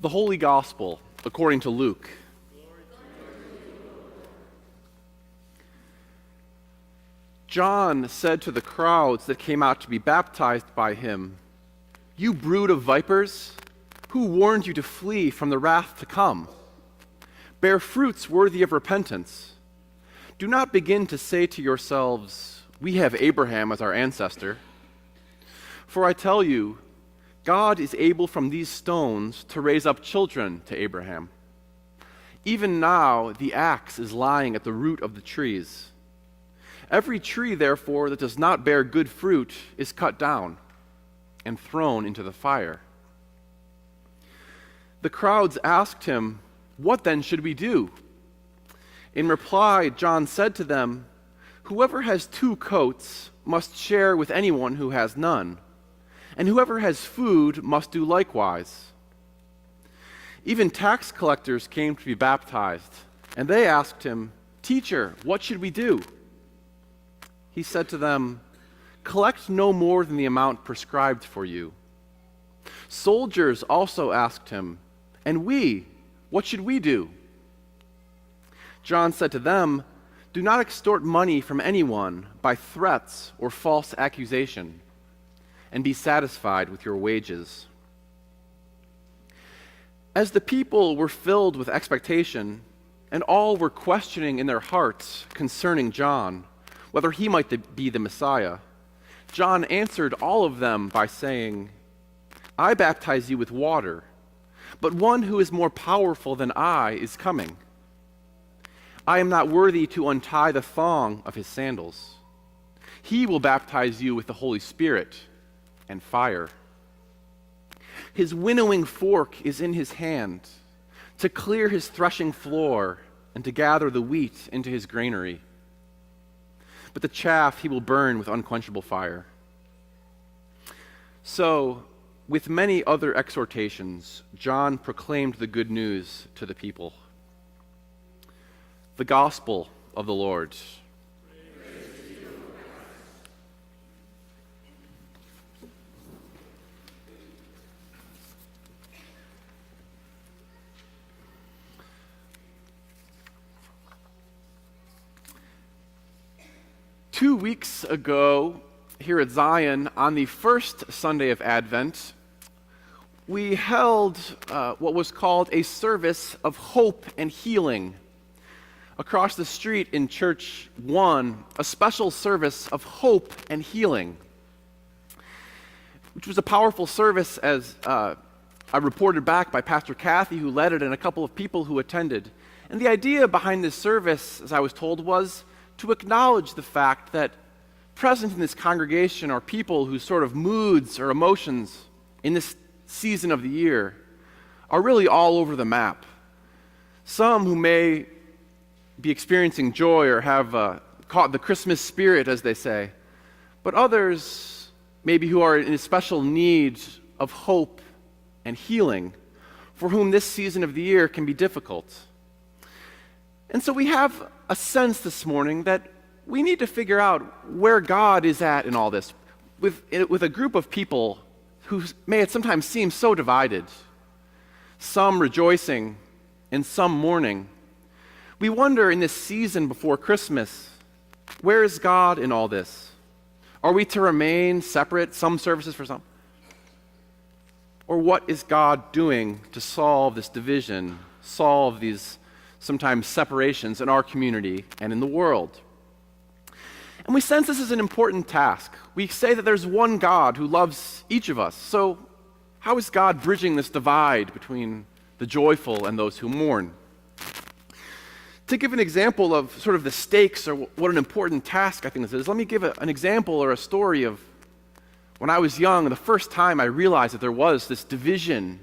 The Holy Gospel according to Luke. John said to the crowds that came out to be baptized by him, "You brood of vipers, who warned you to flee from the wrath to come? Bear fruits worthy of repentance. Do not begin to say to yourselves, 'We have Abraham as our ancestor.' For I tell you, God is able from these stones to raise up children to Abraham. Even now the axe is lying at the root of the trees. Every tree, therefore, that does not bear good fruit is cut down and thrown into the fire." The crowds asked him, "What then should we do?" In reply, John said to them, "Whoever has 2 coats must share with anyone who has none, and whoever has food must do likewise." Even tax collectors came to be baptized, and they asked him, "Teacher, what should we do?" He said to them, "Collect no more than the amount prescribed for you." Soldiers also asked him, "And we, what should we do?" John said to them, "Do not extort money from anyone by threats or false accusation, and be satisfied with your wages." As the people were filled with expectation, and all were questioning in their hearts concerning John, whether he might be the Messiah, John answered all of them by saying, "I baptize you with water, but one who is more powerful than I is coming. I am not worthy to untie the thong of his sandals. He will baptize you with the Holy Spirit and fire. His winnowing fork is in his hand to clear his threshing floor and to gather the wheat into his granary. But the chaff he will burn with unquenchable fire." So, with many other exhortations, John proclaimed the good news to the people. The Gospel of the Lord. Praise to you, Lord. 2 weeks ago, here at Zion, on the first Sunday of Advent, we held what was called a service of hope and healing. Across the street in Church 1, a special service of hope and healing, which was a powerful service as I reported back by Pastor Kathy, who led it, and a couple of people who attended. And the idea behind this service, as I was told, was to acknowledge the fact that present in this congregation are people whose sort of moods or emotions in this season of the year are really all over the map. Some who may be experiencing joy or have caught the Christmas spirit, as they say, but others maybe who are in a special need of hope and healing, for whom this season of the year can be difficult. And so we have a sense this morning that we need to figure out where God is at in all this, with a group of people who may at sometimes seem so divided, some rejoicing and some mourning. We wonder in this season before Christmas, where is God in all this? Are we to remain separate, some services for some? Or what is God doing to solve this division, solve these sometimes separations in our community and in the world? And we sense this is an important task. We say that there's one God who loves each of us. So how is God bridging this divide between the joyful and those who mourn? To give an example of sort of the stakes or what an important task I think this is, let me give an example or a story of when I was young, the first time I realized that there was this division,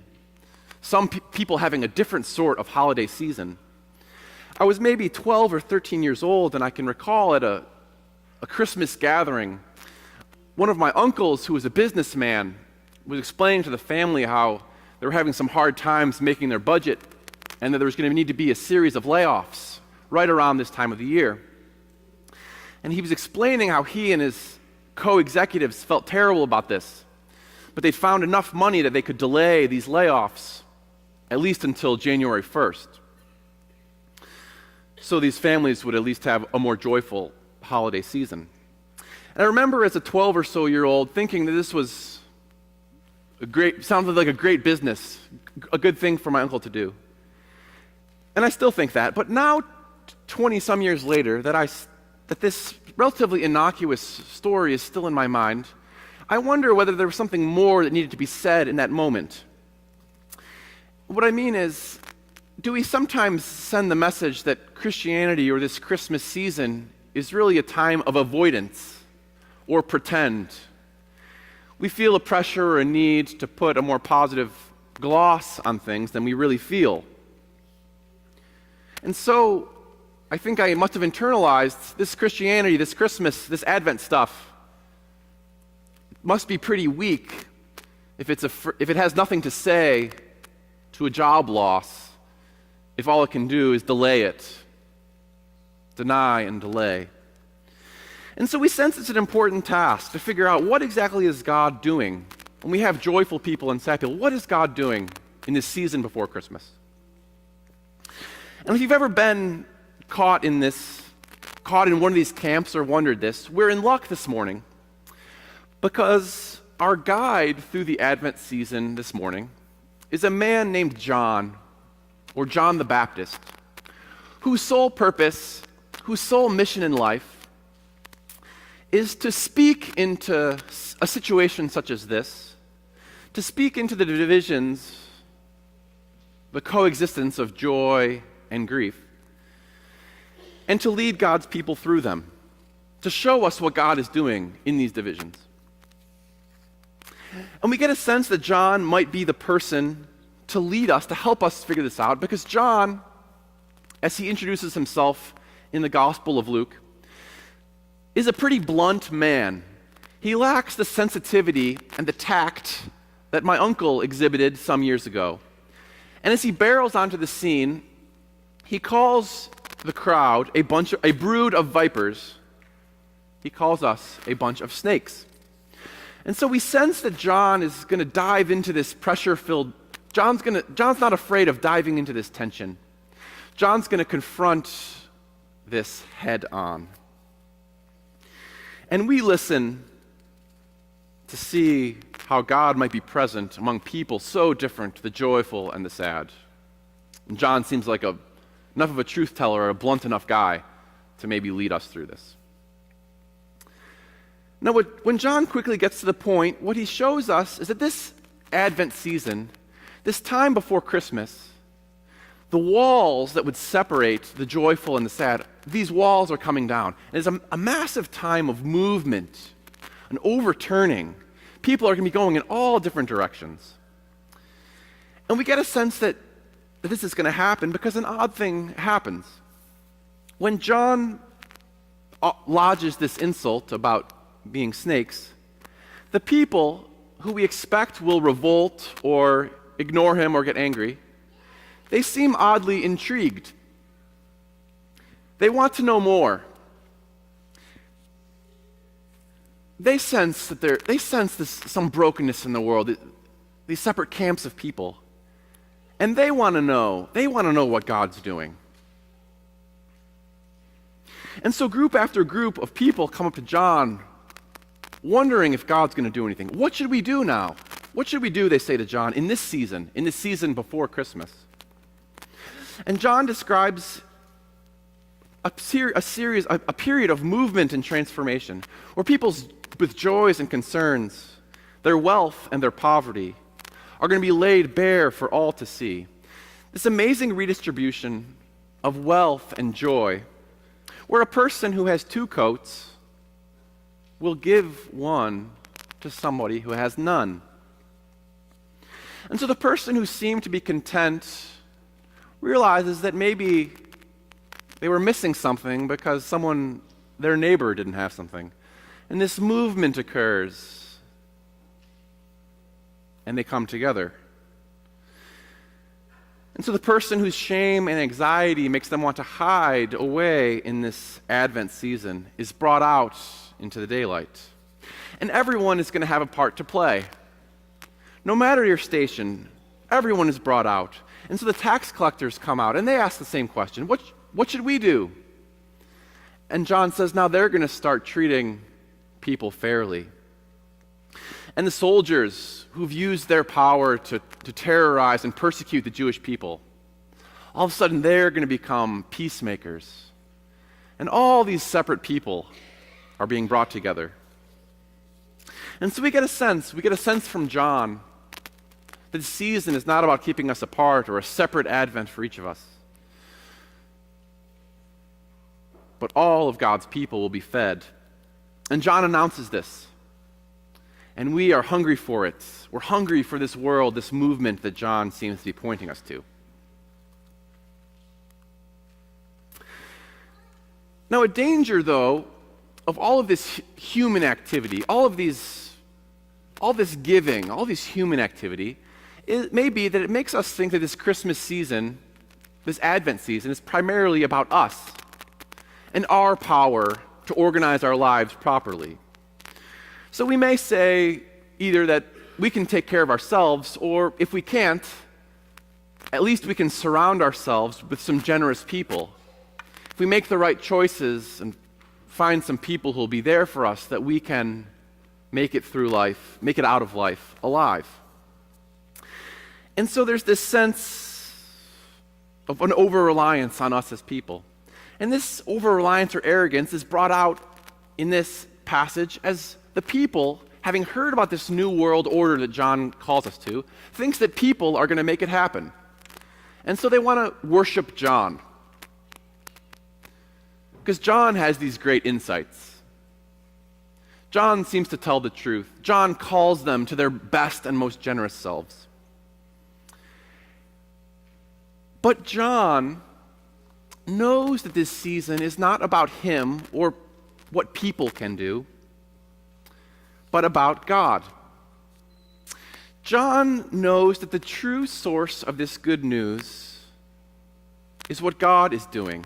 some people having a different sort of holiday season. I was maybe 12 or 13 years old, and I can recall at a Christmas gathering, one of my uncles, who was a businessman, was explaining to the family how they were having some hard times making their budget and that there was going to need to be a series of layoffs right around this time of the year. And he was explaining how he and his co-executives felt terrible about this, but they'd found enough money that they could delay these layoffs at least until January 1st. So these families would at least have a more joyful holiday season. And I remember as a 12 or so year old thinking that this was sounded like a great business, a good thing for my uncle to do. And I still think that. But now, 20 some years later, that this relatively innocuous story is still in my mind, I wonder whether there was something more that needed to be said in that moment. What I mean is, do we sometimes send the message that Christianity or this Christmas season is really a time of avoidance or pretend? We feel a pressure or a need to put a more positive gloss on things than we really feel. And so, I think I must have internalized this Christianity, this Christmas, this Advent stuff must be pretty weak if it has nothing to say to a job loss, if all it can do is delay it, deny and delay. And so we sense it's an important task to figure out what exactly is God doing when we have joyful people and sad people. What is God doing in this season before Christmas? And if you've ever been caught in one of these camps or wondered this, we're in luck this morning because our guide through the Advent season this morning is a man named John, or John the Baptist, whose sole purpose, whose sole mission in life is to speak into a situation such as this, to speak into the divisions, the coexistence of joy and grief, and to lead God's people through them, to show us what God is doing in these divisions. And we get a sense that John might be the person to lead us, to help us figure this out, because John, as he introduces himself in the Gospel of Luke, is a pretty blunt man. He lacks the sensitivity and the tact that my uncle exhibited some years ago. And as he barrels onto the scene, he calls the crowd a brood of vipers. He calls us a bunch of snakes. And so we sense that John is going to dive into this pressure-filled. John's not afraid of diving into this tension. John's going to confront this head on. And we listen to see how God might be present among people so different, the joyful and the sad. And John seems like enough of a truth teller or a blunt enough guy to maybe lead us through this. Now, when John quickly gets to the point, what he shows us is that this Advent season, this time before Christmas, the walls that would separate the joyful and the sad, these walls are coming down. And it's a massive time of movement, an overturning. People are going to be going in all different directions. And we get a sense that this is going to happen because an odd thing happens. When John lodges this insult about being snakes, the people who we expect will revolt or ignore him or get angry, they seem oddly intrigued. They want to know more. They sense some brokenness in the world, these separate camps of people. And they want to know what God's doing. And so group after group of people come up to John, wondering if God's going to do anything. What should we do now? What should we do, they say to John, in this season before Christmas? And John describes a period of movement and transformation, where people with joys and concerns, their wealth and their poverty, are going to be laid bare for all to see. This amazing redistribution of wealth and joy, where a person who has 2 coats will give one to somebody who has none. And so the person who seemed to be content realizes that maybe they were missing something because their neighbor didn't have something. And this movement occurs, and they come together. And so the person whose shame and anxiety makes them want to hide away in this Advent season is brought out into the daylight. And everyone is going to have a part to play. No matter your station, everyone is brought out. And so the tax collectors come out and they ask the same question. What should we do? And John says now they're going to start treating people fairly. And the soldiers who've used their power to terrorize and persecute the Jewish people, all of a sudden they're going to become peacemakers. And all these separate people are being brought together. And so we get a sense from John that the season is not about keeping us apart or a separate advent for each of us. But all of God's people will be fed. And John announces this. And we are hungry for it. We're hungry for this world, this movement that John seems to be pointing us to. Now, a danger, though, of all of this human activity, all this giving, all this human activity, it may be that it makes us think that this Christmas season, this Advent season, is primarily about us and our power to organize our lives properly. So we may say either that we can take care of ourselves, or if we can't, at least we can surround ourselves with some generous people. If we make the right choices and find some people who will be there for us, that we can make it through life, make it out of life alive. And so there's this sense of an over-reliance on us as people. And this over-reliance or arrogance is brought out in this passage as the people, having heard about this new world order that John calls us to, thinks that people are going to make it happen. And so they want to worship John. Because John has these great insights. John seems to tell the truth. John calls them to their best and most generous selves. But John knows that this season is not about him or what people can do, but about God. John knows that the true source of this good news is what God is doing.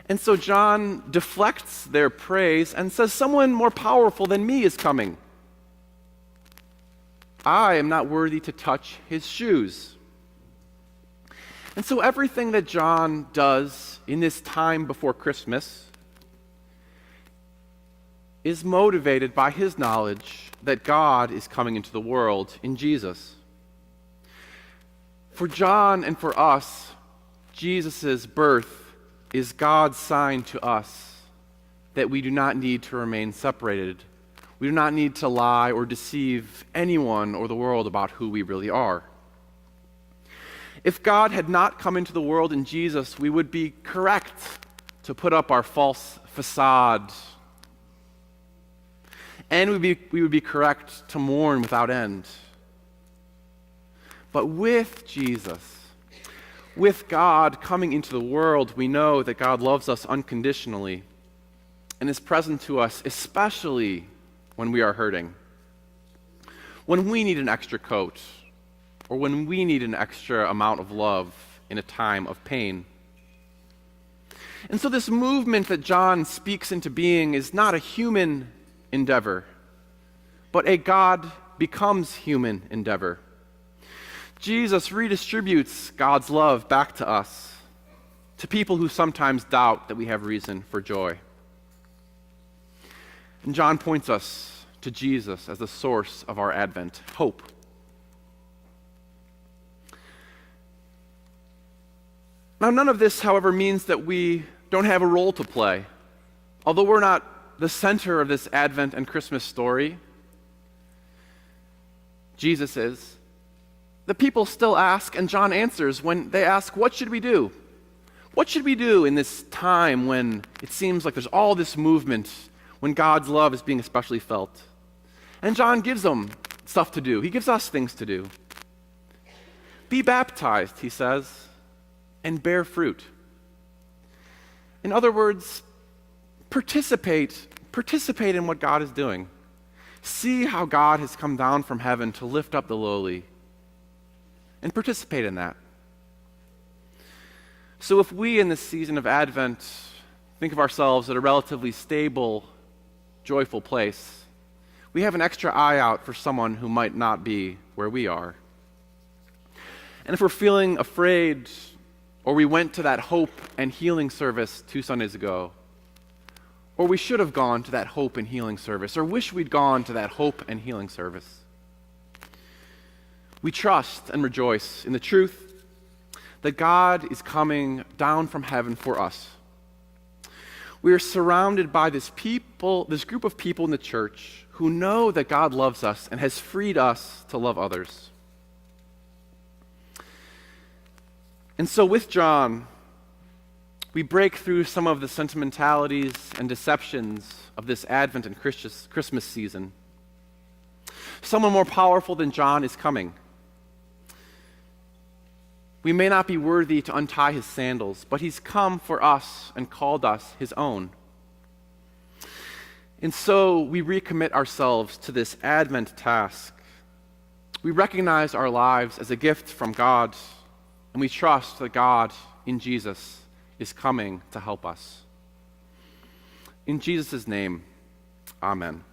And so John deflects their praise and says, someone more powerful than me is coming. I am not worthy to touch his shoes. And so everything that John does in this time before Christmas is motivated by his knowledge that God is coming into the world in Jesus. For John and for us, Jesus' birth is God's sign to us that we do not need to remain separated. We do not need to lie or deceive anyone or the world about who we really are. If God had not come into the world in Jesus, we would be correct to put up our false facade. And we would be correct to mourn without end. But with Jesus, with God coming into the world, we know that God loves us unconditionally and is present to us, especially when we are hurting. When we need an extra coat, or when we need an extra amount of love in a time of pain. And so this movement that John speaks into being is not a human endeavor, but a God becomes human endeavor. Jesus redistributes God's love back to us, to people who sometimes doubt that we have reason for joy. And John points us to Jesus as the source of our Advent hope. Now, none of this, however, means that we don't have a role to play. Although we're not the center of this Advent and Christmas story, Jesus is. The people still ask, and John answers when they ask, what should we do? What should we do in this time when it seems like there's all this movement, when God's love is being especially felt? And John gives them stuff to do. He gives us things to do. Be baptized, he says, and bear fruit. In other words, participate in what God is doing. See how God has come down from heaven to lift up the lowly, and participate in that. So if we in this season of Advent think of ourselves at a relatively stable, joyful place, we have an extra eye out for someone who might not be where we are. And if we're feeling afraid, or we went to that hope and healing service 2 Sundays ago, or we should have gone to that hope and healing service, or wish we'd gone to that hope and healing service, we trust and rejoice in the truth that God is coming down from heaven for us. We are surrounded by this group of people in the church who know that God loves us and has freed us to love others. And so with John, we break through some of the sentimentalities and deceptions of this Advent and Christmas season. Someone more powerful than John is coming. We may not be worthy to untie his sandals, but he's come for us and called us his own. And so we recommit ourselves to this Advent task. We recognize our lives as a gift from God, and we trust that God in Jesus is coming to help us. In Jesus' name, amen.